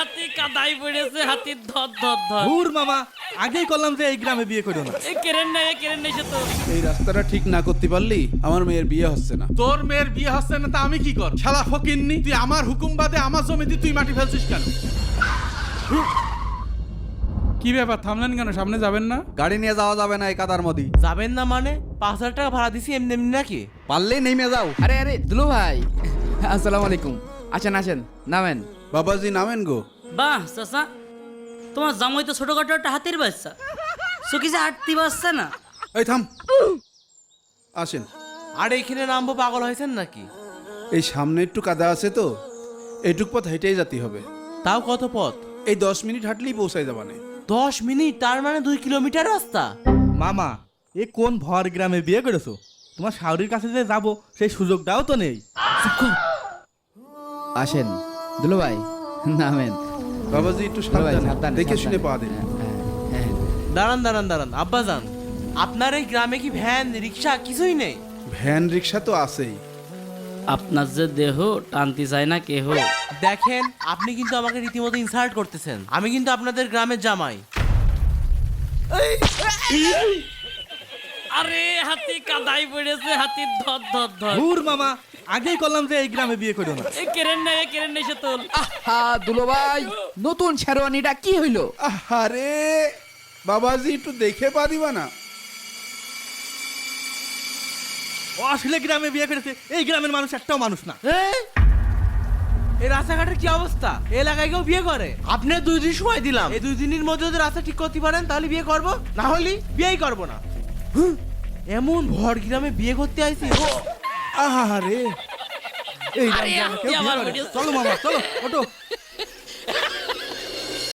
হাতি কাদাই পড়েছে, হাতির ধর ধর ধর। ভুর মামা, আগেই করলাম যে এই গ্রামে বিয়ে করো না। এই কেরেন নাই সে তো। এই রাস্তাটা ঠিক না করতে পারলি আমার মেয়ের বিয়ে হচ্ছে না। তোর মেয়ের বিয়ে হচ্ছে না তা আমি কি কর? শালা ফকিন্নি, তুই আমার হুকুম বাদে আমার জমিতে তুই মাটি ফেলছিস কেন? কি ব্যাপার, থামলেন কেন? সামনে যাবেন না? গাড়ি নিয়ে যাওয়া যাবে না এই কাদার মধ্যে। যাবেন না মানে? 5,000 টাকা ভাড়া দিছি এমনি এমনি নাকি? পারলেই নেমে যাও। আরে আরে দুলু ভাই, আসসালামু আলাইকুম। আসেন আসেন, নামেন। বাবাজি নামেন গো। বাহ চাচা, তোমার জামাই তো ছোটখাটো একটা হাতির বাচ্চা, চুকি যে আটতি বাচ্চা না। এই থাম, আসেন। আর এখানে নামবো, পাগল হয়েছেন নাকি? এই সামনে একটু কাদা আছে তো, এইটুক পথ হেঁটেই যেতে হবে। তাও কত পথ? এই 10 মিনিট হাঁটলেই পৌঁছাই যাবানে। 10 মিনিট, তার মানে 2 কিলোমিটার রাস্তা। মামা, এ কোন ভর গ্রামে বিয়ে করেছো? তোমার শাওরির কাছে যে যাবো সেই সুযোগটাও তো নেই। আসেন দুলু ভাই, নামেন। বাবাজি একটু দুলু ভাই, সাবধানে সাবধানে, দেখে শুনে সাবধানে। পা দিন। হ্যাঁ। দাঁড়ান আব্বাজান, আপনার এই গ্রামে কি ভ্যান রিক্সা কিছুই নেই? ভ্যান রিক্সা তো আছেই। আপনার যে দেহ টানতে চায় না কেহ। দেখেন, আপনি কিন্তু আমাকে রীতিমতো ইনসাল্ট করতেছেন। আমি কিন্তু আপনাদের গ্রামের জামাই। আরে হাতি কাদাই পড়েছে, হাতির ধর ধর ধর। ভুর মামা, আগেই করলাম যে এই গ্রামে বিয়ে করো না। এই কেরেন নাই সে তো। আহা দুলু ভাই, নতুন শেরওয়ানিটা কি হইলো? আরে বাবাজি একটু দেখে পা দিবা না? ও আসলে গ্রামে বিয়ে করেছে, এই গ্রামের মানুষ একটাও মানুষ না। এই রাস্তাঘাটের কি অবস্থা? এই এলাকায় কেউ বিয়ে করে? আপনি 2 দিন সময় দিলাম, এই 2 দিনের মধ্যে যদি রাস্তা ঠিক করতে পারেন তাহলে বিয়ে করব, না হলে বিয়েই করব না। এমন ভর গ্রামে বিয়ে করতে আইছি। আহারে এই আরে গ্রামে কেউ হাতি বিয়ে আবার করে? পড়েছে। চলো মামা, চলো ওঠো।